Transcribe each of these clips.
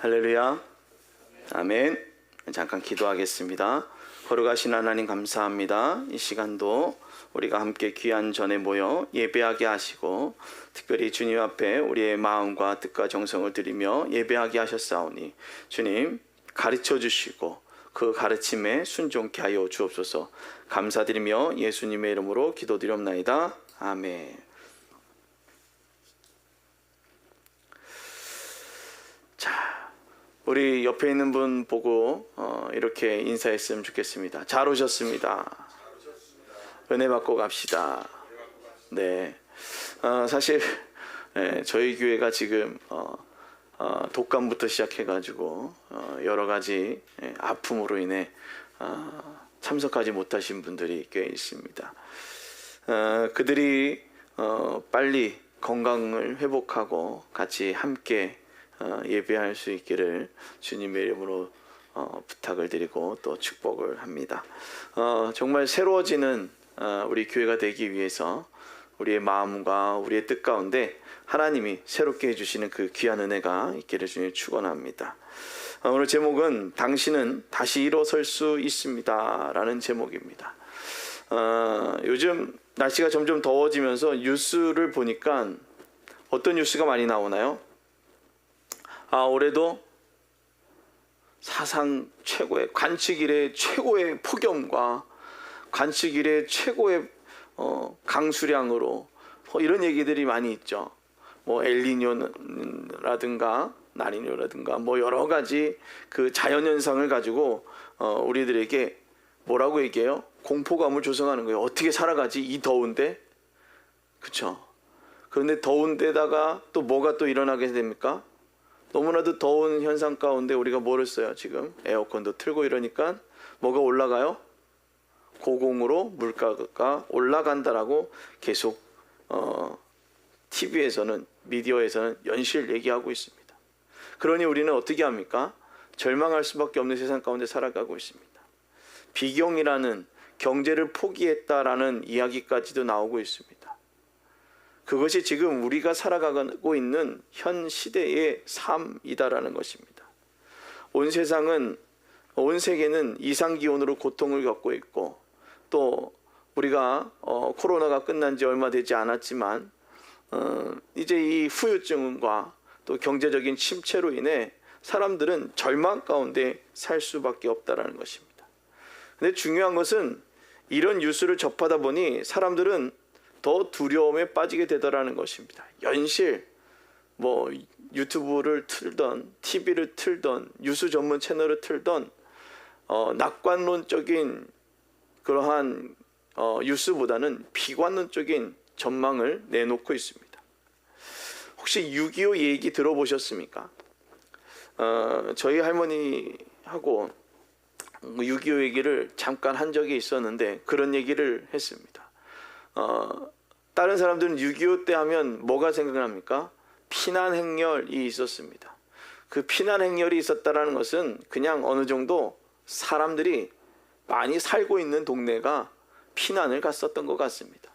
할렐루야. 아멘. 잠깐 기도하겠습니다. 거룩하신 하나님 감사합니다. 이 시간도 우리가 함께 귀한 전에 모여 예배하게 하시고 특별히 주님 앞에 우리의 마음과 뜻과 정성을 드리며 예배하게 하셨사오니 주님 가르쳐 주시고 그 가르침에 순종케 하여 주옵소서. 감사드리며 예수님의 이름으로 기도드리옵나이다. 아멘. 자, 우리 옆에 있는 분 보고 이렇게 인사했으면 좋겠습니다. 잘 오셨습니다. 은혜 받고 갑시다. 네, 사실 저희 교회가 지금 독감부터 시작해가지고 여러 가지 아픔으로 인해 참석하지 못하신 분들이 꽤 있습니다. 그들이 빨리 건강을 회복하고 같이 함께 예배할 수 있기를 주님의 이름으로 부탁을 드리고 또 축복을 합니다. 정말 새로워지는 우리 교회가 되기 위해서 우리의 마음과 우리의 뜻 가운데 하나님이 새롭게 해주시는 그 귀한 은혜가 있기를 주님 축원합니다. 오늘 제목은 당신은 다시 일어설 수 있습니다 라는 제목입니다. 요즘 날씨가 점점 더워지면서 뉴스를 보니까 어떤 뉴스가 많이 나오나요? 올해도 사상 최고의 관측 이래 최고의 폭염과 관측 이래 최고의 강수량으로 이런 얘기들이 많이 있죠. 뭐 엘니뇨라든가 나니뇨라든가 뭐 여러 가지 그 자연 현상을 가지고 우리들에게 뭐라고 얘기해요? 공포감을 조성하는 거예요. 어떻게 살아가지 이 더운데? 그렇죠? 그런데 더운 데다가 또 뭐가 또 일어나게 됩니까? 너무나도 더운 현상 가운데 우리가 뭐를 써요? 지금 에어컨도 틀고 이러니까 뭐가 올라가요? 고공으로 물가가 올라간다라고 계속 TV에서는 미디어에서는 연실 얘기하고 있습니다. 그러니 우리는 어떻게 합니까? 절망할 수밖에 없는 세상 가운데 살아가고 있습니다. 비경이라는 경제를 포기했다라는 이야기까지도 나오고 있습니다. 그것이 지금 우리가 살아가고 있는 현 시대의 삶이다라는 것입니다. 온 세상은, 온 세계는 이상기온으로 고통을 겪고 있고 또 우리가 코로나가 끝난 지 얼마 되지 않았지만 이제 이 후유증과 또 경제적인 침체로 인해 사람들은 절망 가운데 살 수밖에 없다라는 것입니다. 근데 중요한 것은 이런 뉴스를 접하다 보니 사람들은 더 두려움에 빠지게 되더라는 것입니다. 연실 뭐 유튜브를 틀던 TV를 틀던 뉴스 전문 채널을 틀던 낙관론적인 그러한 뉴스보다는 비관론적인 전망을 내놓고 있습니다. 혹시 6.25 얘기 들어보셨습니까? 저희 할머니하고 6.25 얘기를 잠깐 한 적이 있었는데 그런 얘기를 했습니다. 다른 사람들은 6.25 때 하면 뭐가 생각납니까? 피난 행렬이 있었습니다. 그 피난 행렬이 있었다는 것은 그냥 어느 정도 사람들이 많이 살고 있는 동네가 피난을 갔었던 것 같습니다.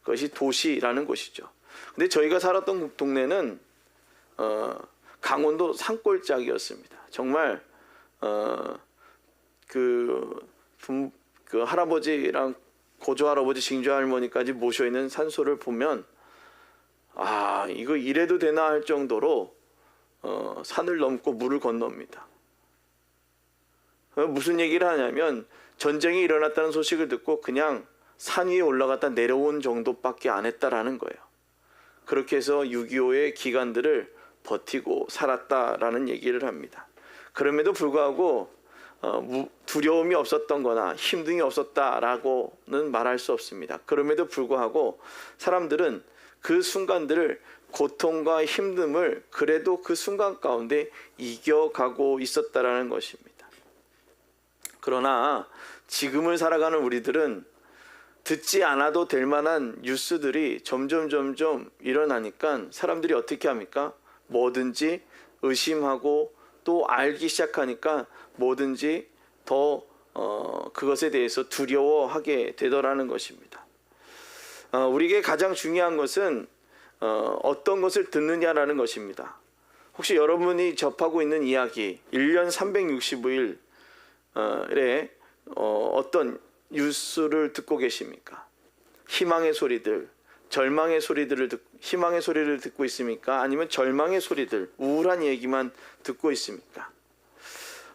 그것이 도시라는 곳이죠. 근데 저희가 살았던 동네는 강원도 산골짜기였습니다. 정말 그 할아버지랑 고조 할아버지, 징조 할머니까지 모셔 있는 산소를 보면 이거 이래도 되나 할 정도로 산을 넘고 물을 건넙니다. 무슨 얘기를 하냐면 전쟁이 일어났다는 소식을 듣고 그냥 산 위에 올라갔다 내려온 정도밖에 안 했다라는 거예요. 그렇게 해서 6.25의 기간들을 버티고 살았다라는 얘기를 합니다. 그럼에도 불구하고 두려움이 없었던 거나 힘듦이 없었다라고는 말할 수 없습니다. 그럼에도 불구하고 사람들은 그 순간들을 고통과 힘듦을 그래도 그 순간 가운데 이겨가고 있었다라는 것입니다. 그러나 지금을 살아가는 우리들은 듣지 않아도 될 만한 뉴스들이 점점 일어나니까 사람들이 어떻게 합니까? 뭐든지 의심하고 또 알기 시작하니까 뭐든지 더 그것에 대해서 두려워하게 되더라는 것입니다. 우리에게 가장 중요한 것은 어떤 것을 듣느냐라는 것입니다. 혹시 여러분이 접하고 있는 이야기 1년 365일에 어떤 뉴스를 듣고 계십니까? 희망의 소리들, 절망의 소리들을 희망의 소리를 듣고 있습니까? 아니면 절망의 소리들, 우울한 얘기만 듣고 있습니까?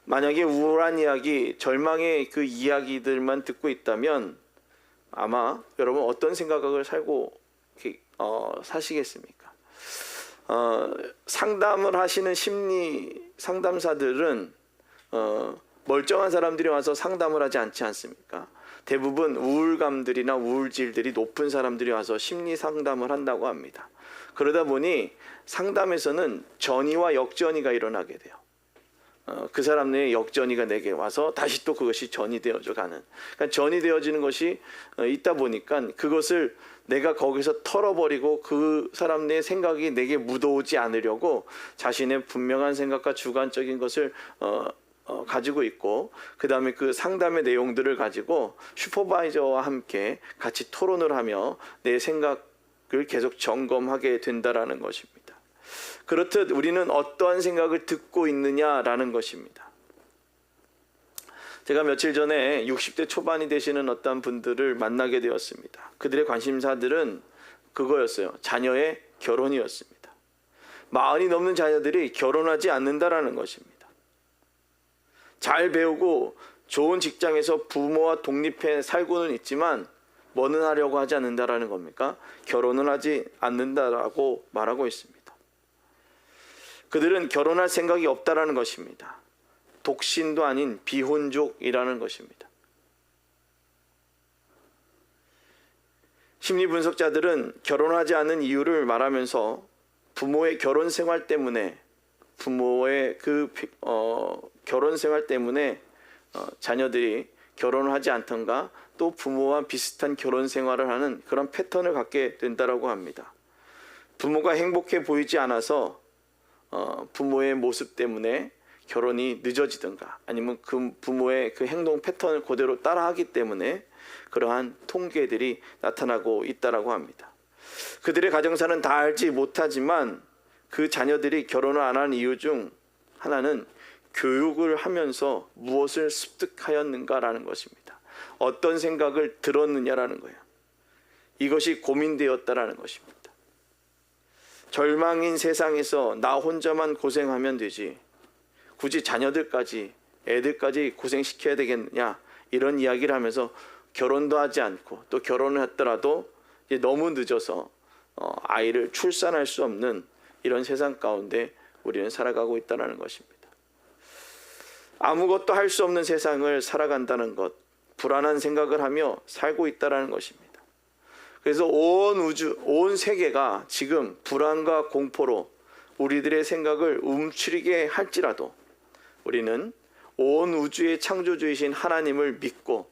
만약에 우울한 이야기, 절망의 그 이야기들만 듣고 있다면 아마 여러분 어떤 생각을 사시겠습니까? 상담을 하시는 심리 상담사들은 멀쩡한 사람들이 와서 상담을 하지 않지 않습니까? 대부분 우울감들이나 우울질들이 높은 사람들이 와서 심리 상담을 한다고 합니다. 그러다 보니 상담에서는 전이와 역전이가 일어나게 돼요. 그 사람 내에 역전이가 내게 와서 다시 또 그것이 전이 되어져 가는, 그러니까 전이 되어지는 것이 있다 보니까 그것을 내가 거기서 털어버리고 그 사람 내 생각이 내게 묻어오지 않으려고 자신의 분명한 생각과 주관적인 것을 가지고 있고, 그 다음에 그 상담의 내용들을 가지고 슈퍼바이저와 함께 같이 토론을 하며 내 생각을 계속 점검하게 된다라는 것입니다. 그렇듯 우리는 어떠한 생각을 듣고 있느냐라는 것입니다. 제가 며칠 전에 60대 초반이 되시는 어떤 분들을 만나게 되었습니다. 그들의 관심사들은 그거였어요. 자녀의 결혼이었습니다. 40이 넘는 자녀들이 결혼하지 않는다라는 것입니다. 잘 배우고 좋은 직장에서 부모와 독립해 살고는 있지만 뭐는 하려고 하지 않는다라는 겁니까? 결혼은 하지 않는다라고 말하고 있습니다. 그들은 결혼할 생각이 없다라는 것입니다. 독신도 아닌 비혼족이라는 것입니다. 심리분석자들은 결혼하지 않는 이유를 말하면서 부모의 결혼 생활 때문에 결혼 생활 때문에 자녀들이 결혼을 하지 않던가 또 부모와 비슷한 결혼 생활을 하는 그런 패턴을 갖게 된다라고 합니다. 부모가 행복해 보이지 않아서 부모의 모습 때문에 결혼이 늦어지든가 아니면 그 부모의 그 행동 패턴을 그대로 따라하기 때문에 그러한 통계들이 나타나고 있다라고 합니다. 그들의 가정사는 다 알지 못하지만 그 자녀들이 결혼을 안 한 이유 중 하나는 교육을 하면서 무엇을 습득하였는가라는 것입니다. 어떤 생각을 들었느냐라는 거예요. 이것이 고민되었다라는 것입니다. 절망인 세상에서 나 혼자만 고생하면 되지 굳이 자녀들까지 애들까지 고생시켜야 되겠느냐, 이런 이야기를 하면서 결혼도 하지 않고 또 결혼을 했더라도 이제 너무 늦어서 아이를 출산할 수 없는 이런 세상 가운데 우리는 살아가고 있다는 것입니다. 아무것도 할 수 없는 세상을 살아간다는 것, 불안한 생각을 하며 살고 있다는 것입니다. 그래서 온 우주, 온 세계가 지금 불안과 공포로 우리들의 생각을 움츠리게 할지라도 우리는 온 우주의 창조주이신 하나님을 믿고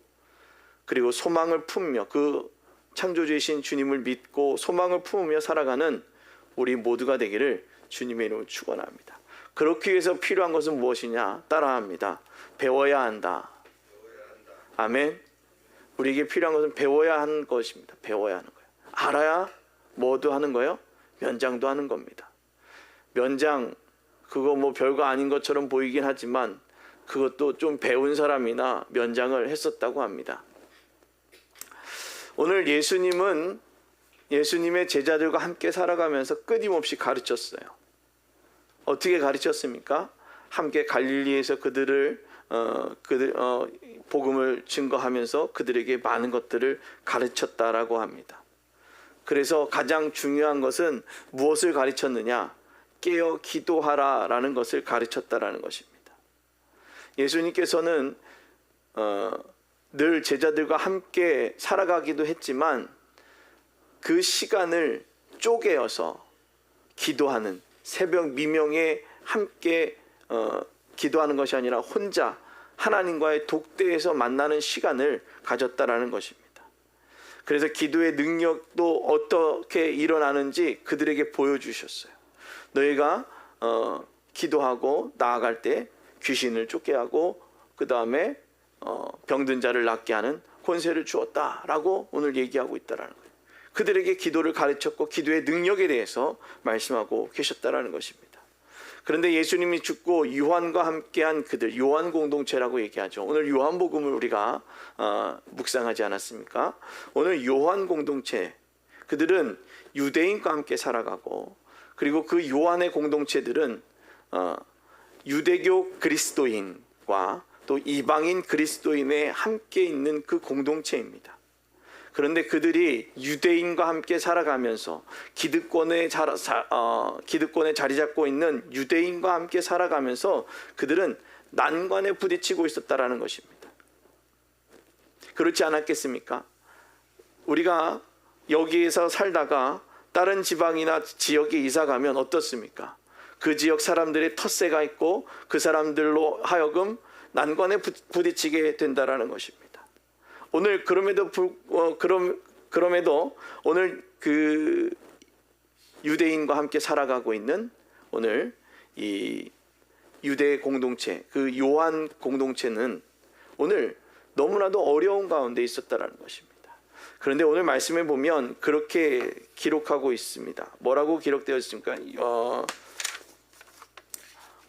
그리고 소망을 품으며 그 창조주이신 주님을 믿고 소망을 품으며 살아가는 우리 모두가 되기를 주님의 이름으로 축원합니다. 그렇기 위해서 필요한 것은 무엇이냐? 따라합니다. 배워야 한다. 아멘. 우리에게 필요한 것은 배워야 하는 것입니다. 배워야 하는 거예요. 알아야 뭐도 하는 거예요? 면장도 하는 겁니다. 면장, 그거 뭐 별거 아닌 것처럼 보이긴 하지만 그것도 좀 배운 사람이나 면장을 했었다고 합니다. 오늘 예수님은 예수님의 제자들과 함께 살아가면서 끊임없이 가르쳤어요. 어떻게 가르쳤습니까? 함께 갈릴리에서 그들을 복음을 증거하면서 그들에게 많은 것들을 가르쳤다라고 합니다. 그래서 가장 중요한 것은 무엇을 가르쳤느냐? 깨어 기도하라라는 것을 가르쳤다라는 것입니다. 예수님께서는 늘 제자들과 함께 살아가기도 했지만 그 시간을 쪼개어서 기도하는, 새벽 미명에 함께 기도하는 것이 아니라 혼자 하나님과의 독대에서 만나는 시간을 가졌다라는 것입니다. 그래서 기도의 능력도 어떻게 일어나는지 그들에게 보여주셨어요. 너희가 기도하고 나아갈 때 귀신을 쫓게 하고 그 다음에 병든 자를 낫게 하는 권세를 주었다라고 오늘 얘기하고 있다라는 거예요. 그들에게 기도를 가르쳤고 기도의 능력에 대해서 말씀하고 계셨다라는 것입니다. 그런데 예수님이 죽고 요한과 함께한 그들, 요한 공동체라고 얘기하죠. 오늘 요한복음을 우리가 묵상하지 않았습니까? 오늘 요한 공동체, 그들은 유대인과 함께 살아가고, 그리고 그 요한의 공동체들은 유대교 그리스도인과 또 이방인 그리스도인에 함께 있는 그 공동체입니다. 그런데 그들이 유대인과 함께 살아가면서 기득권에 자리 잡고 있는 유대인과 함께 살아가면서 그들은 난관에 부딪히고 있었다라는 것입니다. 그렇지 않았겠습니까? 우리가 여기에서 살다가 다른 지방이나 지역에 이사 가면 어떻습니까? 그 지역 사람들의 텃세가 있고 그 사람들로 하여금 난관에 부딪히게 된다라는 것입니다. 오늘 그럼에도 오늘 그 유대인과 함께 살아가고 있는 오늘 이 유대 공동체, 그 요한 공동체는 오늘 너무나도 어려운 가운데 있었다라는 것입니다. 그런데 오늘 말씀에 보면 그렇게 기록하고 있습니다. 뭐라고 기록되어 있습니까?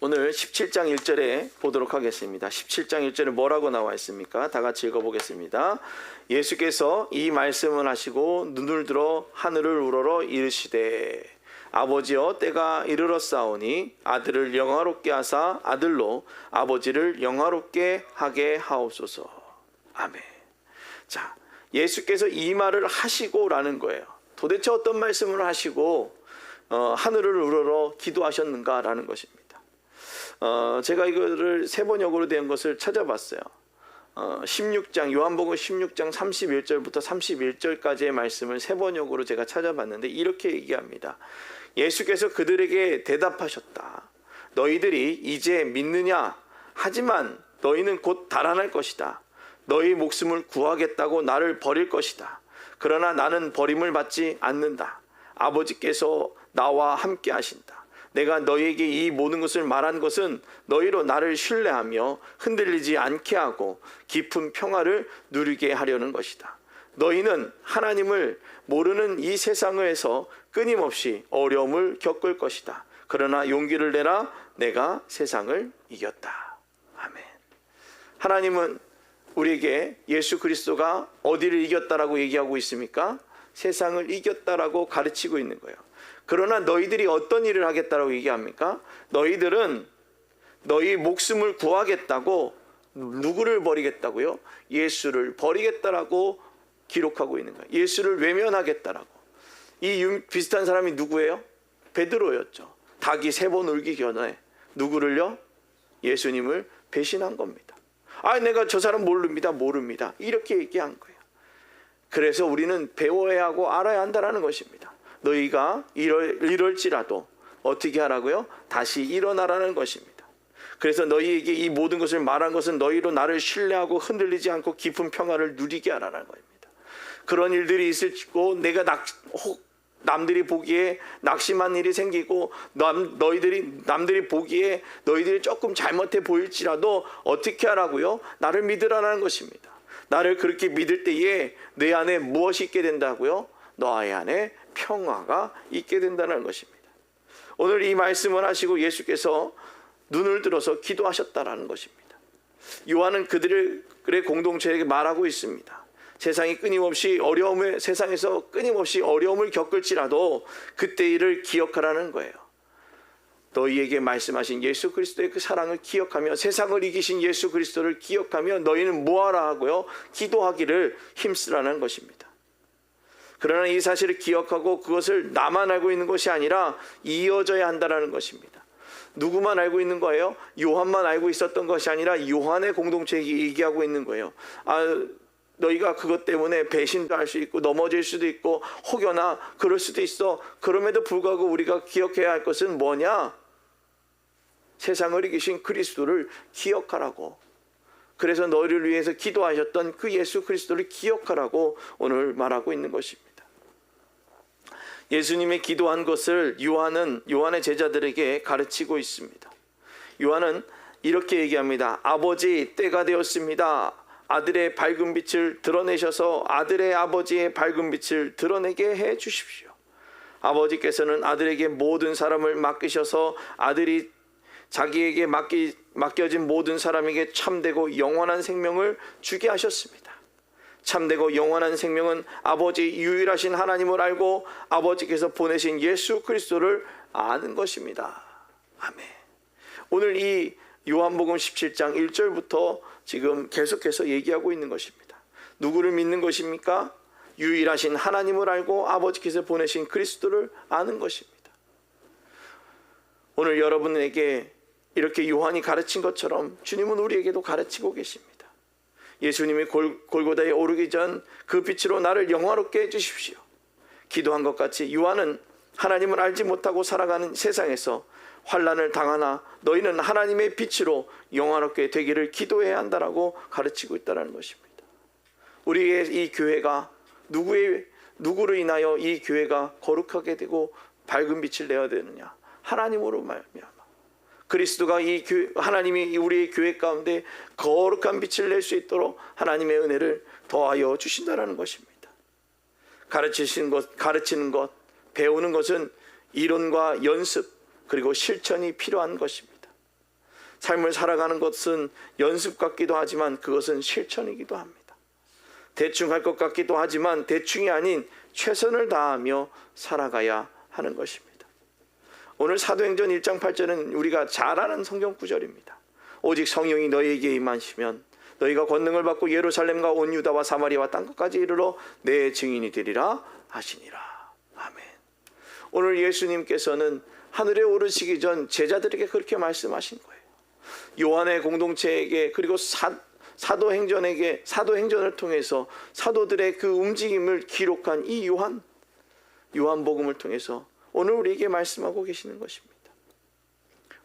오늘 17장 1절에 보도록 하겠습니다. 17장 1절에 뭐라고 나와 있습니까? 다 같이 읽어보겠습니다. 예수께서 이 말씀을 하시고 눈을 들어 하늘을 우러러 이르시되 아버지여 때가 이르렀사오니 아들을 영화롭게 하사 아들로 아버지를 영화롭게 하게 하옵소서. 아멘. 자, 예수께서 이 말을 하시고라는 거예요. 도대체 어떤 말씀을 하시고 하늘을 우러러 기도하셨는가라는 것입니다. 제가 이거를 세번역으로 된 것을 찾아봤어요. 16장 요한복음 16장 31절부터 31절까지의 말씀을 세번역으로 제가 찾아봤는데 이렇게 얘기합니다. 예수께서 그들에게 대답하셨다. 너희들이 이제 믿느냐? 하지만 너희는 곧 달아날 것이다. 너희 목숨을 구하겠다고 나를 버릴 것이다. 그러나 나는 버림을 받지 않는다. 아버지께서 나와 함께 하신다. 내가 너희에게 이 모든 것을 말한 것은 너희로 나를 신뢰하며 흔들리지 않게 하고 깊은 평화를 누리게 하려는 것이다. 너희는 하나님을 모르는 이 세상에서 끊임없이 어려움을 겪을 것이다. 그러나 용기를 내라. 내가 세상을 이겼다. 아멘. 하나님은 우리에게 예수 그리스도가 어디를 이겼다라고 얘기하고 있습니까? 세상을 이겼다라고 가르치고 있는 거예요. 그러나 너희들이 어떤 일을 하겠다라고 얘기합니까? 너희들은 너희 목숨을 구하겠다고 누구를 버리겠다고요? 예수를 버리겠다라고 기록하고 있는 거예요. 예수를 외면하겠다라고. 이 비슷한 사람이 누구예요? 베드로였죠. 닭이 3번 울기 전에 누구를요? 예수님을 배신한 겁니다. 내가 저 사람 모릅니다. 이렇게 얘기한 거예요. 그래서 우리는 배워야 하고 알아야 한다는 것입니다. 너희가 이럴지라도 어떻게 하라고요? 다시 일어나라는 것입니다. 그래서 너희에게 이 모든 것을 말한 것은 너희로 나를 신뢰하고 흔들리지 않고 깊은 평화를 누리게 하라는 겁니다. 그런 일들이 있을지고 내가 남들이 보기에 낙심한 일이 생기고 남들이 보기에 너희들이 조금 잘못해 보일지라도 어떻게 하라고요? 나를 믿으라는 것입니다. 나를 그렇게 믿을 때에 내 안에 무엇이 있게 된다고요? 너희 안에 평화가 있게 된다는 것입니다. 오늘 이 말씀을 하시고 예수께서 눈을 들어서 기도하셨다라는 것입니다. 요한은 그들의 공동체에게 말하고 있습니다. 세상에서 끊임없이 어려움을 겪을지라도 그때 일을 기억하라는 거예요. 너희에게 말씀하신 예수 그리스도의 그 사랑을 기억하며 세상을 이기신 예수 그리스도를 기억하며 너희는 뭐하라 하고요? 기도하기를 힘쓰라는 것입니다. 그러나 이 사실을 기억하고 그것을 나만 알고 있는 것이 아니라 이어져야 한다는 것입니다. 누구만 알고 있는 거예요? 요한만 알고 있었던 것이 아니라 요한의 공동체에 얘기하고 있는 거예요. 너희가 그것 때문에 배신도 할 수 있고 넘어질 수도 있고 혹여나 그럴 수도 있어. 그럼에도 불구하고 우리가 기억해야 할 것은 뭐냐? 세상을 이기신 그리스도를 기억하라고. 그래서 너희를 위해서 기도하셨던 그 예수 그리스도를 기억하라고 오늘 말하고 있는 것입니다. 예수님의 기도한 것을 요한의 제자들에게 가르치고 있습니다. 요한은 이렇게 얘기합니다. 아버지, 때가 되었습니다. 아들의 밝은 빛을 드러내셔서 아들의 아버지의 밝은 빛을 드러내게 해 주십시오. 아버지께서는 아들에게 모든 사람을 맡기셔서 아들이 자기에게 맡겨진 모든 사람에게 참되고 영원한 생명을 주게 하셨습니다. 참되고 영원한 생명은 아버지 유일하신 하나님을 알고 아버지께서 보내신 예수 그리스도를 아는 것입니다. 아멘. 오늘 이 요한복음 17장 1절부터 지금 계속해서 얘기하고 있는 것입니다. 누구를 믿는 것입니까? 유일하신 하나님을 알고 아버지께서 보내신 그리스도를 아는 것입니다. 오늘 여러분에게 이렇게 요한이 가르친 것처럼 주님은 우리에게도 가르치고 계십니다. 예수님이 골고다에 오르기 전 그 빛으로 나를 영화롭게 해주십시오. 기도한 것 같이 요한은 하나님을 알지 못하고 살아가는 세상에서 환난을 당하나 너희는 하나님의 빛으로 영화롭게 되기를 기도해야 한다라고 가르치고 있다는 것입니다. 우리의 이 교회가 누구로 인하여 이 교회가 거룩하게 되고 밝은 빛을 내야 되느냐? 하나님으로 말미암아. 그리스도가 하나님이 우리의 교회 가운데 거룩한 빛을 낼 수 있도록 하나님의 은혜를 더하여 주신다는 것입니다. 가르치는 것, 배우는 것은 이론과 연습 그리고 실천이 필요한 것입니다. 삶을 살아가는 것은 연습 같기도 하지만 그것은 실천이기도 합니다. 대충 할 것 같기도 하지만 대충이 아닌 최선을 다하며 살아가야 하는 것입니다. 오늘 사도행전 1장 8절은 우리가 잘 아는 성경 구절입니다. 오직 성령이 너희에게 임하시면 너희가 권능을 받고 예루살렘과 온 유다와 사마리아와 땅끝까지 이르러 내 증인이 되리라 하시니라. 아멘. 오늘 예수님께서는 하늘에 오르시기 전 제자들에게 그렇게 말씀하신 거예요. 요한의 공동체에게 그리고 사도행전을 통해서 사도들의 그 움직임을 기록한 이 요한복음을 통해서 오늘 우리에게 말씀하고 계시는 것입니다.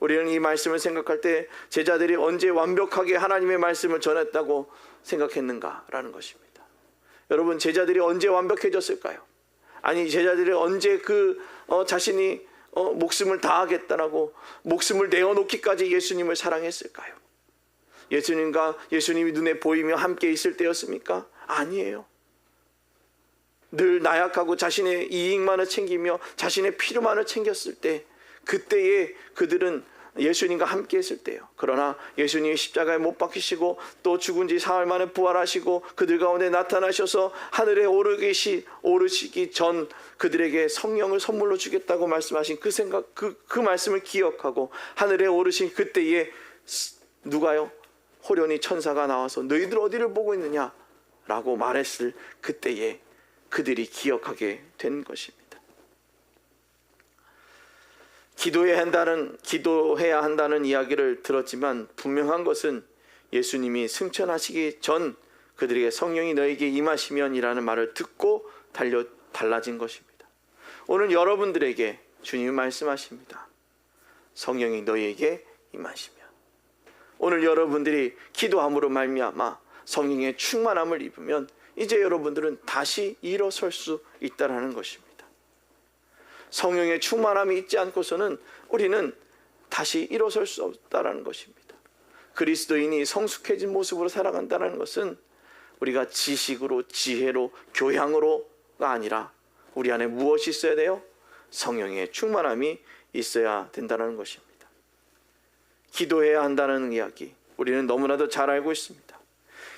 우리는 이 말씀을 생각할 때 제자들이 언제 완벽하게 하나님의 말씀을 전했다고 생각했는가라는 것입니다. 여러분, 제자들이 언제 완벽해졌을까요? 아니, 제자들이 언제 자신이 목숨을 다하겠다라고 목숨을 내어놓기까지 예수님을 사랑했을까요? 예수님이 눈에 보이며 함께 있을 때였습니까? 아니에요. 늘 나약하고 자신의 이익만을 챙기며 자신의 필요만을 챙겼을 때, 그때에 그들은 예수님과 함께 했을 때요. 그러나 예수님이 십자가에 못 박히시고 또 죽은 지 사흘 만에 부활하시고 그들 가운데 나타나셔서 하늘에 오르시기 전 그들에게 성령을 선물로 주겠다고 말씀하신 그 말씀을 기억하고 하늘에 오르신 그때에 누가요? 호련히 천사가 나와서 너희들 어디를 보고 있느냐? 라고 말했을 그때에 그들이 기억하게 된 것입니다. 기도해야 한다는 이야기를 들었지만 분명한 것은 예수님이 승천하시기 전 그들에게 성령이 너에게 임하시면이라는 말을 듣고 달라진 것입니다. 오늘 여러분들에게 주님이 말씀하십니다. 성령이 너희에게 임하시면. 오늘 여러분들이 기도함으로 말미암아 성령의 충만함을 입으면 이제 여러분들은 다시 일어설 수 있다는 것입니다. 성령의 충만함이 있지 않고서는 우리는 다시 일어설 수 없다는 것입니다. 그리스도인이 성숙해진 모습으로 살아간다는 것은 우리가 지식으로, 지혜로, 교양으로가 아니라 우리 안에 무엇이 있어야 돼요? 성령의 충만함이 있어야 된다는 것입니다. 기도해야 한다는 이야기, 우리는 너무나도 잘 알고 있습니다.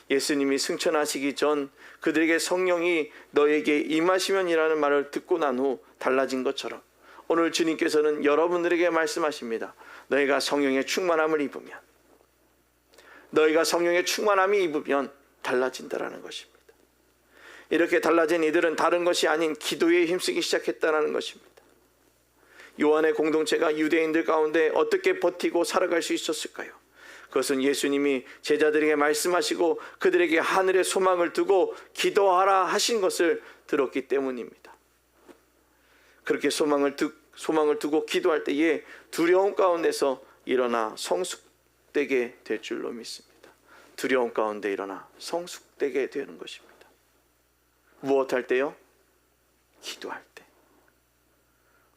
예수님이 승천하시기 전 그들에게 성령이 너에게 임하시면이라는 말을 듣고 난 후 달라진 것처럼 오늘 주님께서는 여러분들에게 말씀하십니다. 너희가 성령의 충만함을 입으면, 너희가 성령의 충만함이 입으면 달라진다라는 것입니다. 이렇게 달라진 이들은 다른 것이 아닌 기도에 힘쓰기 시작했다는 것입니다. 요한의 공동체가 유대인들 가운데 어떻게 버티고 살아갈 수 있었을까요? 그것은 예수님이 제자들에게 말씀하시고 그들에게 하늘의 소망을 두고 기도하라 하신 것을 들었기 때문입니다. 그렇게 소망을 두고 기도할 때에 두려움 가운데서 일어나 성숙되게 될 줄로 믿습니다. 두려움 가운데 일어나 성숙되게 되는 것입니다. 무엇할 때요? 기도할 때.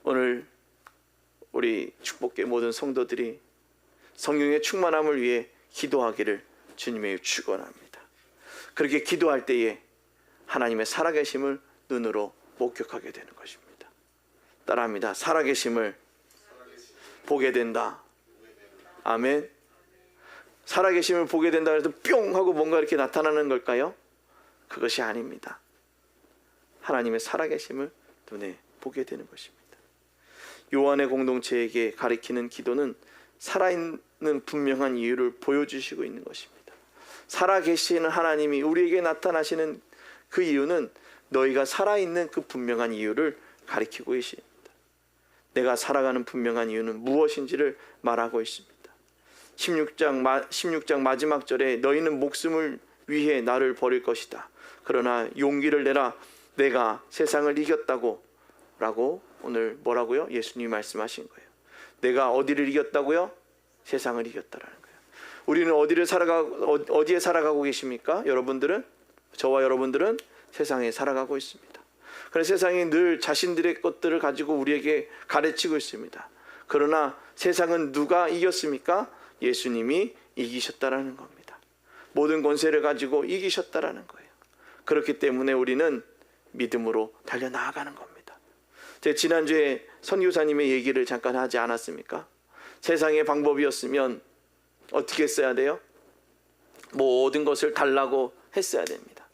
오늘 우리 축복계 모든 성도들이 성령의 충만함을 위해 기도하기를 주님의 축원합니다. 그렇게 기도할 때에 하나님의 살아계심을 눈으로 목격하게 되는 것입니다. 따라합니다. 살아계심을 보게 된다. 아멘. 살아계심을 보게 된다 해서 뿅 하고 뭔가 이렇게 나타나는 걸까요? 그것이 아닙니다. 하나님의 살아계심을 눈에 보게 되는 것입니다. 요한의 공동체에게 가리키는 기도는 살아있는 분명한 이유를 보여주시고 있는 것입니다. 살아계시는 하나님이 우리에게 나타나시는 그 이유는 너희가 살아있는 그 분명한 이유를 가리키고 계십니다. 내가 살아가는 분명한 이유는 무엇인지를 말하고 있습니다. 16장 마지막 절에 너희는 목숨을 위해 나를 버릴 것이다. 그러나 용기를 내라. 내가 세상을 이겼다고 라고 오늘 뭐라고요? 예수님이 말씀하신 거예요. 내가 어디를 이겼다고요? 세상을 이겼다라는 거예요. 우리는 어디에 살아가고 계십니까? 여러분들은, 저와 여러분들은 세상에 살아가고 있습니다. 그래서 세상이 늘 자신들의 것들을 가지고 우리에게 가르치고 있습니다. 그러나 세상은 누가 이겼습니까? 예수님이 이기셨다라는 겁니다. 모든 권세를 가지고 이기셨다라는 거예요. 그렇기 때문에 우리는 믿음으로 달려나가는 겁니다. 제가 지난주에 선교사님의 얘기를 잠깐 하지 않았습니까? 세상의 방법이었으면 어떻게 했어야 돼요? 모든 것을 달라고 했어야 됩니다.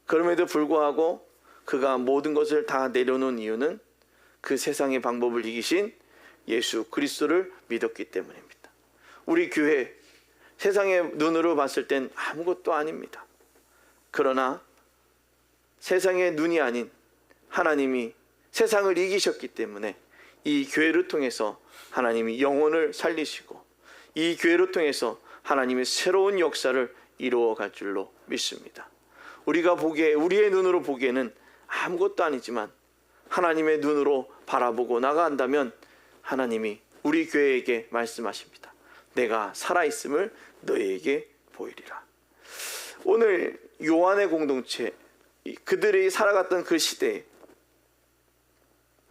그럼에도 불구하고 그가 모든 것을 다 내려놓은 이유는 그 세상의 방법을 이기신 예수 그리스도를 믿었기 때문입니다. 우리 교회, 세상의 눈으로 봤을 땐 아무것도 아닙니다. 그러나 세상의 눈이 아닌 하나님이 세상을 이기셨기 때문에 이 교회를 통해서 하나님이 영혼을 살리시고 이 교회를 통해서 하나님의 새로운 역사를 이루어갈 줄로 믿습니다. 우리가 보기에, 우리의 눈으로 보기에는 아무것도 아니지만 하나님의 눈으로 바라보고 나간다면 하나님이 우리 교회에게 말씀하십니다. 내가 살아있음을 너희에게 보이리라. 오늘 요한의 공동체, 그들이 살아갔던 그 시대에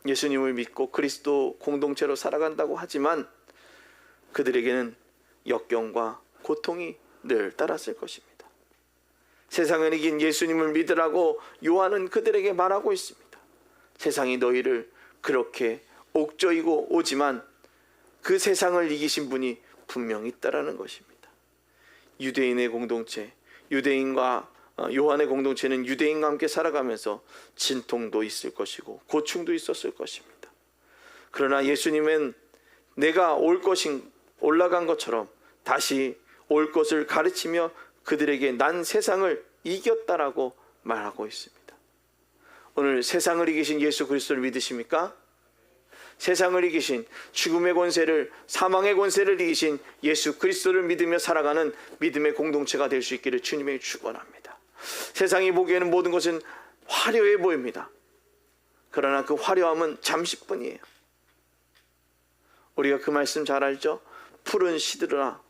예수님을 믿고 그리스도 공동체로 살아간다고 하지만 그들에게는 역경과 고통이 늘 따랐을 것입니다. 세상을 이긴 예수님을 믿으라고 요한은 그들에게 말하고 있습니다. 세상이 너희를 그렇게 옥죄이고 오지만 그 세상을 이기신 분이 분명히 있다라는 것입니다. 유대인의 공동체, 유대인과 요한의 공동체는 유대인과 함께 살아가면서 진통도 있을 것이고 고충도 있었을 것입니다. 그러나 예수님은 내가 올라간 것처럼 다시 올 것을 가르치며 그들에게 난 세상을 이겼다라고 말하고 있습니다. 오늘 세상을 이기신 예수 그리스도를 믿으십니까? 세상을 이기신, 죽음의 권세를, 사망의 권세를 이기신 예수 그리스도를 믿으며 살아가는 믿음의 공동체가 될 수 있기를 주님의 축원합니다. 세상이 보기에는 모든 것은 화려해 보입니다. 그러나 그 화려함은 잠시뿐이에요. 우리가 그 말씀 잘 알죠? 푸른 시들으라.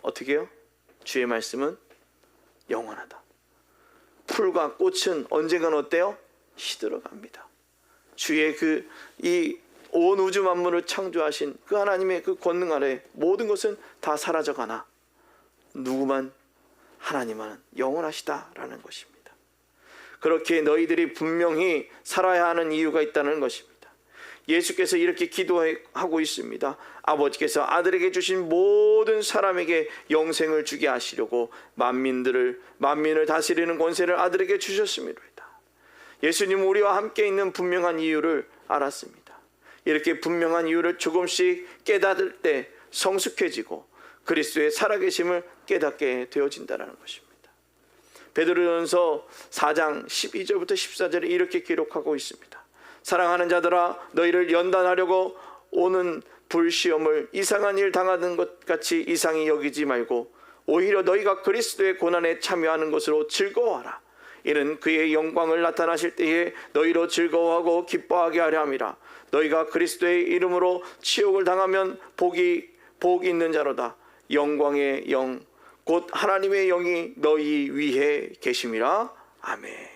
어떻게 해요? 주의 말씀은 영원하다. 풀과 꽃은 언젠간 어때요? 시들어갑니다. 주의 이 온 우주 만물을 창조하신 그 하나님의 그 권능 아래 모든 것은 다 사라져가나 누구만, 하나님은 영원하시다라는 것입니다. 그렇게 너희들이 분명히 살아야 하는 이유가 있다는 것입니다. 예수께서 이렇게 기도하고 있습니다. 아버지께서 아들에게 주신 모든 사람에게 영생을 주게 하시려고 만민을 다스리는 권세를 아들에게 주셨음이로이다. 예수님은 우리와 함께 있는 분명한 이유를 알았습니다. 이렇게 분명한 이유를 조금씩 깨닫을 때 성숙해지고 그리스도의 살아계심을 깨닫게 되어진다는 것입니다. 베드로전서 4장 12절부터 14절에 이렇게 기록하고 있습니다. 사랑하는 자들아, 너희를 연단하려고 오는 불시험을 이상한 일 당하는 것 같이 이상히 여기지 말고 오히려 너희가 그리스도의 고난에 참여하는 것으로 즐거워하라. 이는 그의 영광을 나타나실 때에 너희로 즐거워하고 기뻐하게 하려 함이라. 너희가 그리스도의 이름으로 치욕을 당하면 복 있는 자로다. 영광의 영 곧 하나님의 영이 너희 위에 계심이라. 아멘.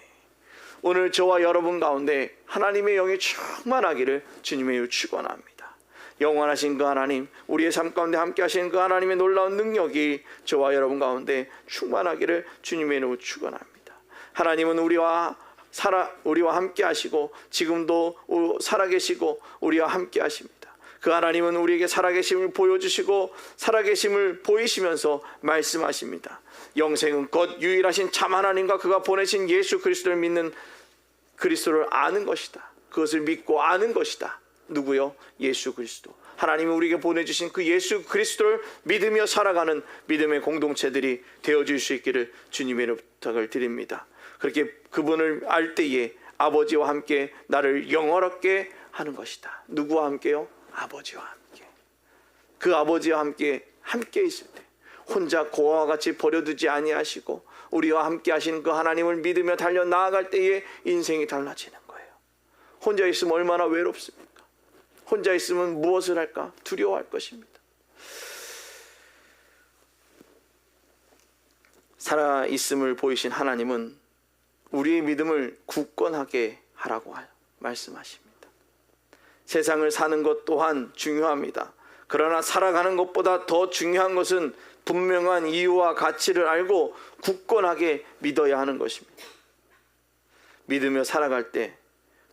오늘 저와 여러분 가운데 하나님의 영이 충만하기를 주님의 축원합니다. 영원하신 그 하나님, 우리의 삶 가운데 함께 하시는 그 하나님의 놀라운 능력이 저와 여러분 가운데 충만하기를 주님의 이름으로 축원합니다. 하나님은 우리와 함께 하시고 지금도 살아계시고 우리와 함께 하십니다. 그 그 하나님은 우리에게 살아계심을 보여주시고 살아계심을 보이시면서 말씀하십니다. 영생은 곧 유일하신 참 하나님과 그가 보내신 예수 그리스도를 믿는 그리스도를 아는 것이다. 그것을 믿고 아는 것이다. 누구요? 예수 그리스도. 하나님이 우리에게 보내주신 그 예수 그리스도를 믿으며 살아가는 믿음의 공동체들이 되어줄 수 있기를 주님의 부탁을 드립니다. 그렇게 그분을 알 때에 아버지와 함께 나를 영원하게 하는 것이다. 누구와 함께요? 아버지와 함께. 그 아버지와 함께 있을 때 혼자 고아와 같이 버려두지 아니하시고 우리와 함께 하시는 그 하나님을 믿으며 달려 나아갈 때에 인생이 달라지는 거예요. 혼자 있으면 얼마나 외롭습니까? 혼자 있으면 무엇을 할까? 두려워할 것입니다. 살아있음을 보이신 하나님은 우리의 믿음을 굳건하게 하라고 말씀하십니다. 세상을 사는 것 또한 중요합니다. 그러나 살아가는 것보다 더 중요한 것은 분명한 이유와 가치를 알고 굳건하게 믿어야 하는 것입니다. 믿으며 살아갈 때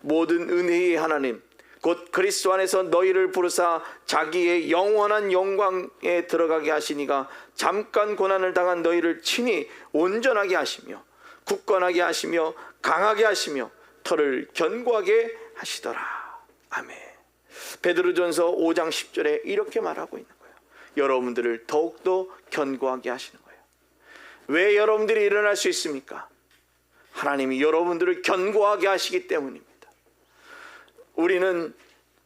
모든 은혜의 하나님 곧 그리스도 안에서 너희를 부르사 자기의 영원한 영광에 들어가게 하시니가 잠깐 고난을 당한 너희를 친히 온전하게 하시며 굳건하게 하시며 강하게 하시며 털을 견고하게 하시더라. 아멘. 베드로전서 5장 10절에 이렇게 말하고 있는 거예요. 여러분들을 더욱더 견고하게 하시는 거예요. 왜 여러분들이 일어날 수 있습니까? 하나님이 여러분들을 견고하게 하시기 때문입니다. 우리는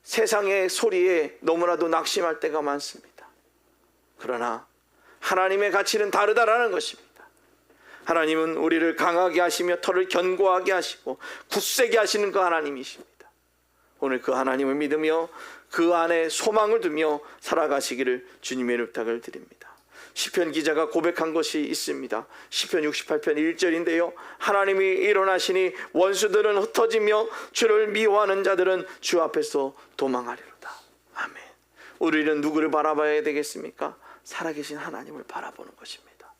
세상의 소리에 너무나도 낙심할 때가 많습니다. 그러나 하나님의 가치는 다르다라는 것입니다. 하나님은 우리를 강하게 하시며 털을 견고하게 하시고 굳세게 하시는 그 하나님이십니다. 오늘 그 하나님을 믿으며 그 안에 소망을 두며 살아가시기를 주님의 부탁을 드립니다. 시편 기자가 고백한 것이 있습니다. 시편 68편 1절인데요. 하나님이 일어나시니 원수들은 흩어지며 주를 미워하는 자들은 주 앞에서 도망하리로다. 아멘. 우리는 누구를 바라봐야 되겠습니까? 살아계신 하나님을 바라보는 것입니다.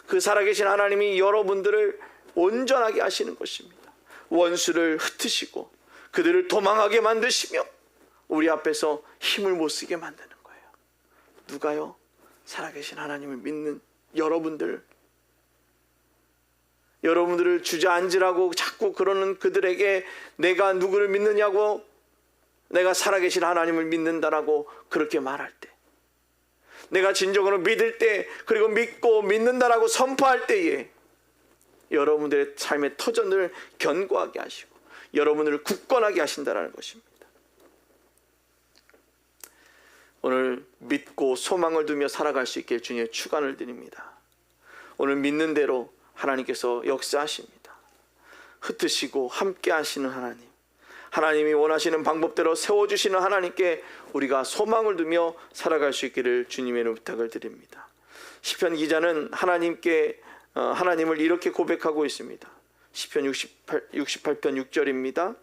그 살아계신 하나님이 여러분들을 온전하게 하시는 것입니다. 원수를 흩으시고 그들을 도망하게 만드시며 우리 앞에서 힘을 못 쓰게 만드는 거예요. 누가요? 살아계신 하나님을 믿는 여러분들을 주저앉으라고 자꾸 그러는 그들에게 내가 누구를 믿느냐고, 내가 살아계신 하나님을 믿는다라고 그렇게 말할 때, 내가 진정으로 믿을 때, 그리고 믿고 믿는다라고 선포할 때에 여러분들의 삶의 터전을 견고하게 하시고 여러분을 굳건하게 하신다는 것입니다. 오늘 믿고 소망을 두며 살아갈 수 있게 주님의 축원을 드립니다. 오늘 믿는 대로 하나님께서 역사하십니다. 흩으시고 함께 하시는 하나님, 하나님이 원하시는 방법대로 세워주시는 하나님께 우리가 소망을 두며 살아갈 수 있기를 주님의 부탁을 드립니다. 시편 기자는 하나님을 이렇게 고백하고 있습니다. 시편 68편 6절입니다.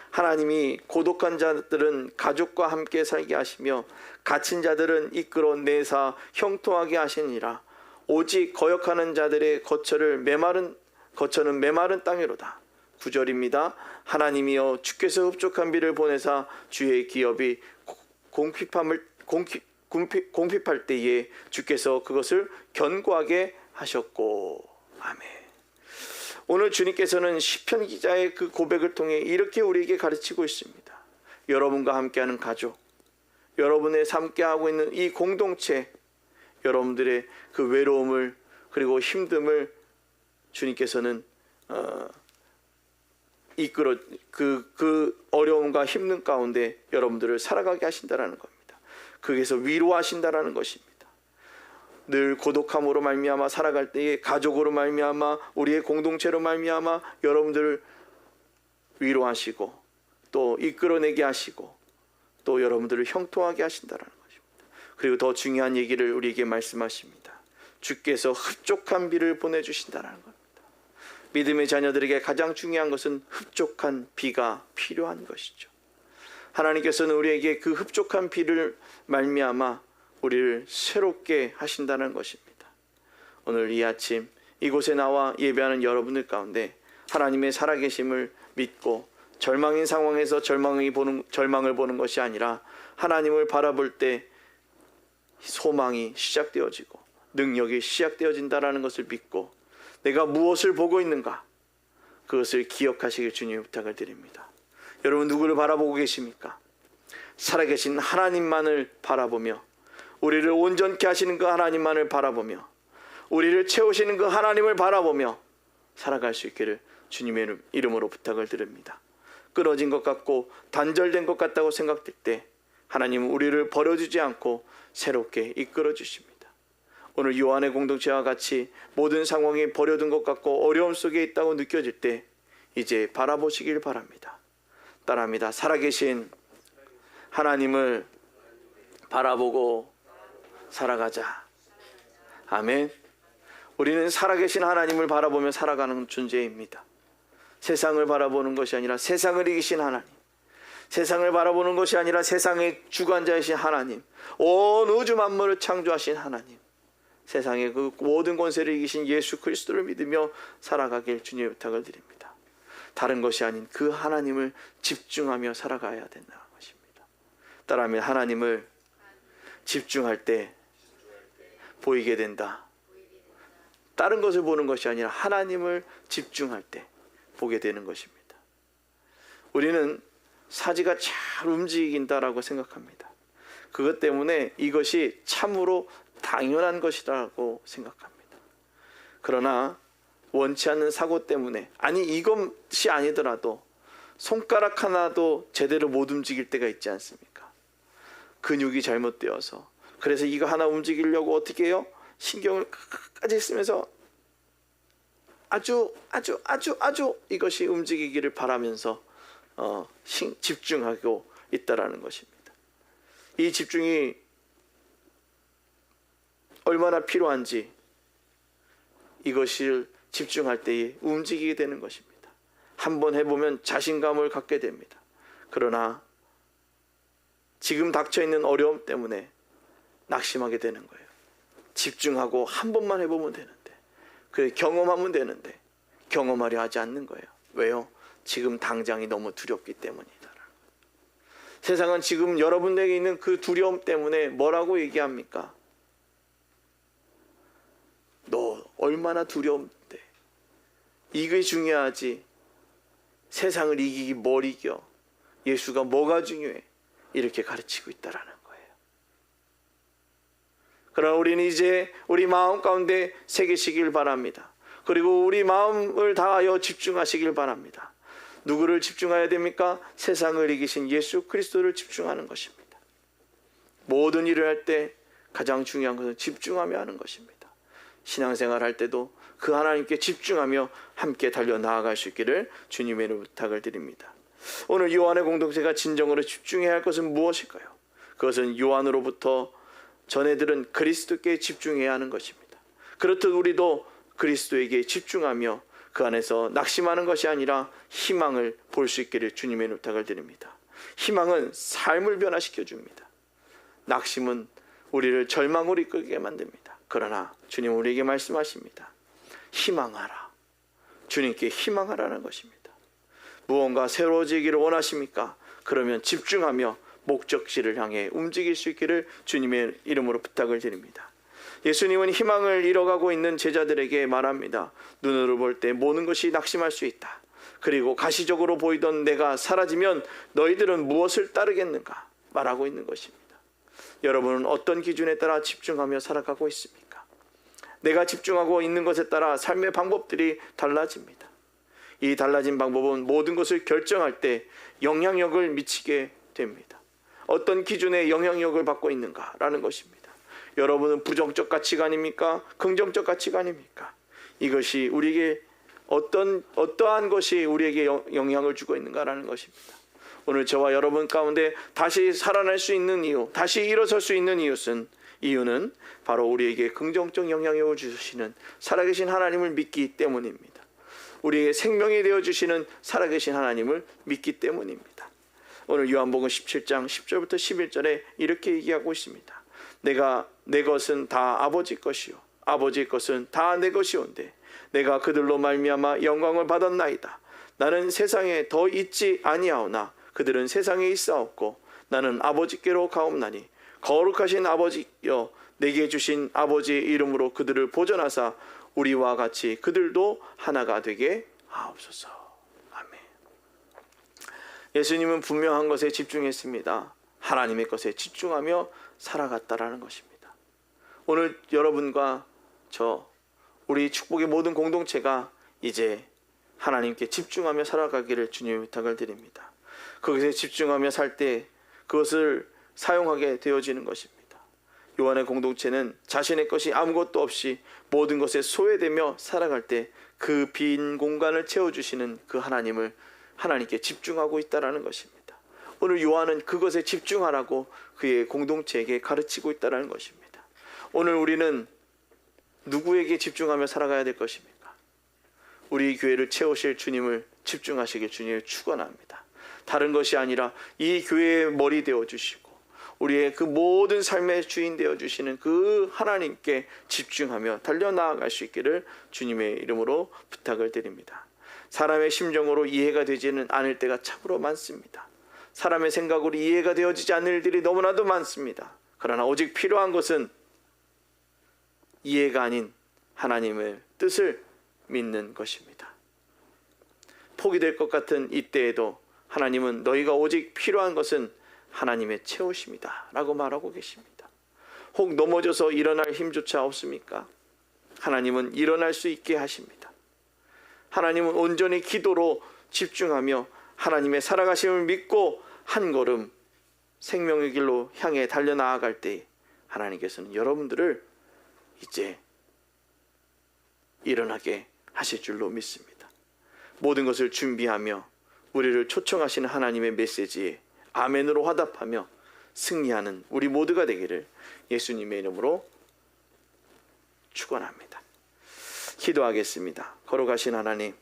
하나님이 고독한 자들은 가족과 함께 살게 하시며 갇힌 자들은 이끌어 내사 형통하게 하시니라. 오직 거역하는 자들의 거처는 메마른 땅이로다. 9절입니다. 하나님이여 주께서 흡족한 비를 보내사 주의 기업이 공핍할 때에 주께서 그것을 견고하게 하셨고. 아멘. 오늘 주님께서는 시편 기자의 그 고백을 통해 이렇게 우리에게 가르치고 있습니다. 여러분과 함께하는 가족, 여러분의 함께하고 있는 이 공동체, 여러분들의 그 외로움을 그리고 힘듦을 주님께서는 이끌어 그 어려움과 힘든 가운데 여러분들을 살아가게 하신다라는 겁니다. 거기서 위로하신다라는 것입니다. 늘 고독함으로 말미암아 살아갈 때에 가족으로 말미암아 우리의 공동체로 말미암아 여러분들을 위로하시고 또 이끌어내게 하시고 또 여러분들을 형통하게 하신다라는 것입니다. 그리고 더 중요한 얘기를 우리에게 말씀하십니다. 주께서 흡족한 비를 보내주신다라는 겁니다. 믿음의 자녀들에게 가장 중요한 것은 흡족한 비가 필요한 것이죠. 하나님께서는 우리에게 그 흡족한 비를 말미암아 우리를 새롭게 하신다는 것입니다. 오늘 이 아침 이곳에 나와 예배하는 여러분들 가운데 하나님의 살아계심을 믿고 절망인 상황에서 절망을 보는 것이 아니라 하나님을 바라볼 때 소망이 시작되어지고 능력이 시작되어진다라는 것을 믿고 내가 무엇을 보고 있는가 그것을 기억하시길 주님의 부탁을 드립니다. 여러분 누구를 바라보고 계십니까? 살아계신 하나님만을 바라보며 우리를 온전케 하시는 그 하나님만을 바라보며 우리를 채우시는 그 하나님을 바라보며 살아갈 수 있기를 주님의 이름으로 부탁을 드립니다. 끊어진 것 같고 단절된 것 같다고 생각될 때 하나님은 우리를 버려주지 않고 새롭게 이끌어 주십니다. 오늘 요한의 공동체와 같이 모든 상황이 버려둔 것 같고 어려움 속에 있다고 느껴질 때 이제 바라보시길 바랍니다. 따라합니다. 살아계신 하나님을 바라보고 살아가자. 아멘. 우리는 살아계신 하나님을 바라보며 살아가는 존재입니다. 세상을 바라보는 것이 아니라 세상을 이기신 하나님, 세상을 바라보는 것이 아니라 세상의 주관자이신 하나님, 온 우주 만물을 창조하신 하나님, 세상의 그 모든 권세를 이기신 예수 그리스도를 믿으며 살아가길 주님의 부탁을 드립니다. 다른 것이 아닌 그 하나님을 집중하며 살아가야 된다는 것입니다. 따라하면 하나님을 집중할 때 보이게 된다. 다른 것을 보는 것이 아니라 하나님을 집중할 때 보게 되는 것입니다. 우리는 사지가 잘 움직인다라고 생각합니다. 그것 때문에 이것이 참으로 당연한 것이라고 생각합니다. 그러나 원치 않는 사고 때문에, 아니 이것이 아니더라도 손가락 하나도 제대로 못 움직일 때가 있지 않습니까? 근육이 잘못되어서. 그래서 이거 하나 움직이려고 어떻게 해요? 신경을 끝까지 쓰면서 아주 이것이 움직이기를 바라면서 집중하고 있다라는 것입니다. 이 집중이 얼마나 필요한지 이것을 집중할 때에 움직이게 되는 것입니다. 한번 해보면 자신감을 갖게 됩니다. 그러나 지금 닥쳐있는 어려움 때문에 낙심하게 되는 거예요. 집중하고 한 번만 해보면 되는데, 그래 경험하면 되는데 경험하려 하지 않는 거예요. 왜요? 지금 당장이 너무 두렵기 때문이다. 세상은 지금 여러분에게 있는 그 두려움 때문에 뭐라고 얘기합니까? 너 얼마나 두려운데 이게 중요하지, 세상을 이기기 뭘 이겨, 예수가 뭐가 중요해, 이렇게 가르치고 있다라는 거예요. 그러나 우리는 이제 우리 마음 가운데 새기시길 바랍니다. 그리고 우리 마음을 다하여 집중하시길 바랍니다. 누구를 집중해야 됩니까? 세상을 이기신 예수 그리스도를 집중하는 것입니다. 모든 일을 할 때 가장 중요한 것은 집중하며 하는 것입니다. 신앙생활 할 때도 그 하나님께 집중하며 함께 달려나아갈 수 있기를 주님의 이름으로 부탁을 드립니다. 오늘 요한의 공동체가 진정으로 집중해야 할 것은 무엇일까요? 그것은 요한으로부터 전해들은 그리스도께 집중해야 하는 것입니다. 그렇듯 우리도 그리스도에게 집중하며 그 안에서 낙심하는 것이 아니라 희망을 볼 수 있기를 주님의 부탁을 드립니다. 희망은 삶을 변화시켜 줍니다. 낙심은 우리를 절망으로 이끌게 만듭니다. 그러나 주님 우리에게 말씀하십니다. 희망하라. 주님께 희망하라는 것입니다. 무언가 새로워지기를 원하십니까? 그러면 집중하며 목적지를 향해 움직일 수 있기를 주님의 이름으로 부탁을 드립니다. 예수님은 희망을 잃어가고 있는 제자들에게 말합니다. 눈으로 볼 때 모든 것이 낙심할 수 있다. 그리고 가시적으로 보이던 내가 사라지면 너희들은 무엇을 따르겠는가? 말하고 있는 것입니다. 여러분은 어떤 기준에 따라 집중하며 살아가고 있습니까? 내가 집중하고 있는 것에 따라 삶의 방법들이 달라집니다. 이 달라진 방법은 모든 것을 결정할 때 영향력을 미치게 됩니다. 어떤 기준에 영향력을 받고 있는가라는 것입니다. 여러분은 부정적 가치관입니까? 긍정적 가치관입니까? 이것이 우리에게 어떠한 것이 우리에게 영향을 주고 있는가라는 것입니다. 오늘 저와 여러분 가운데 다시 살아날 수 있는 이유, 다시 일어설 수 있는 이유는 바로 우리에게 긍정적 영향력을 주시는 살아계신 하나님을 믿기 때문입니다. 우리에게 생명이 되어주시는 살아계신 하나님을 믿기 때문입니다. 오늘 요한복음 17장 10절부터 11절에 이렇게 얘기하고 있습니다. 내 것은 다 아버지 것이요 아버지의 것은 다 내 것이온데 내가 그들로 말미암아 영광을 받았나이다. 나는 세상에 더 있지 아니하오나 그들은 세상에 있사옵고 나는 아버지께로 가옵나니 거룩하신 아버지여 내게 주신 아버지의 이름으로 그들을 보전하사 우리와 같이 그들도 하나가 되게 하옵소서. 아멘. 예수님은 분명한 것에 집중했습니다. 하나님의 것에 집중하며 살아갔다라는 것입니다. 오늘 여러분과 우리 축복의 모든 공동체가 이제 하나님께 집중하며 살아가기를 주님의 부탁을 드립니다. 그것에 집중하며 살 때 그것을 사용하게 되어지는 것입니다. 요한의 공동체는 자신의 것이 아무것도 없이 모든 것에 소외되며 살아갈 때 그 빈 공간을 채워주시는 그 하나님을 하나님께 집중하고 있다는 것입니다. 오늘 요한은 그것에 집중하라고 그의 공동체에게 가르치고 있다는 것입니다. 오늘 우리는 누구에게 집중하며 살아가야 될 것입니까? 우리 교회를 채우실 주님을 집중하시길 주님을 축원합니다. 다른 것이 아니라 이 교회의 머리 되어주시고 우리의 그 모든 삶의 주인 되어주시는 그 하나님께 집중하며 달려나아갈 수 있기를 주님의 이름으로 부탁을 드립니다. 사람의 심정으로 이해가 되지는 않을 때가 참으로 많습니다. 사람의 생각으로 이해가 되어지지 않는 일들이 너무나도 많습니다. 그러나 오직 필요한 것은 이해가 아닌 하나님의 뜻을 믿는 것입니다. 포기될 것 같은 이때에도 하나님은 너희가 오직 필요한 것은 하나님의 채우심이다 라고 말하고 계십니다. 혹 넘어져서 일어날 힘조차 없습니까? 하나님은 일어날 수 있게 하십니다. 하나님은 온전히 기도로 집중하며 하나님의 살아가심을 믿고 한 걸음 생명의 길로 향해 달려나아갈 때 하나님께서는 여러분들을 이제 일어나게 하실 줄로 믿습니다. 모든 것을 준비하며 우리를 초청하시는 하나님의 메시지에 아멘으로 화답하며 승리하는 우리 모두가 되기를 예수님의 이름으로 축원합니다. 기도하겠습니다. 걸어가신 하나님,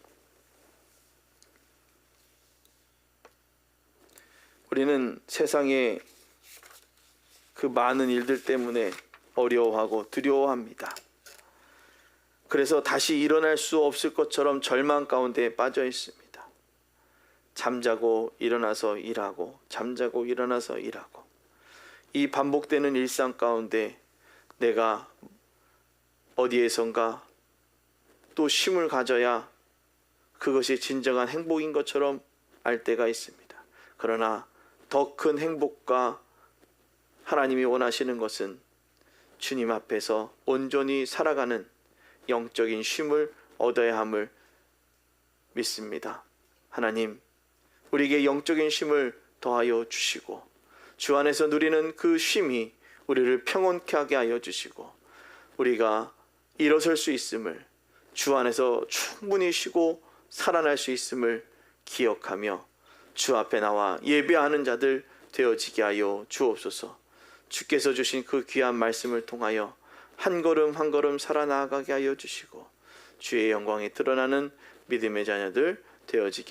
우리는 세상의 그 많은 일들 때문에 어려워하고 두려워합니다. 그래서 다시 일어날 수 없을 것처럼 절망 가운데 빠져 있습니다. 잠자고 일어나서 일하고 잠자고 일어나서 일하고 이 반복되는 일상 가운데 내가 어디에선가 또 쉼을 가져야 그것이 진정한 행복인 것처럼 알 때가 있습니다. 그러나 더 큰 행복과 하나님이 원하시는 것은 주님 앞에서 온전히 살아가는 영적인 쉼을 얻어야 함을 믿습니다. 하나님, 우리에게 영적인 쉼을 더하여 주시고 주 안에서 누리는 그 쉼이 우리를 평온케 하게 하여 주시고 우리가 일어설 수 있음을, 주 안에서 충분히 쉬고 살아날 수 있음을 기억하며 주 앞에 나와 예배하는 자들 되어지게 하여 주옵소서. 주께서 주신 그 귀한 말씀을 통하여 한 걸음 한 걸음 살아나가게 하여 주시고 주의 영광이 드러나는 믿음의 자녀들 되어지게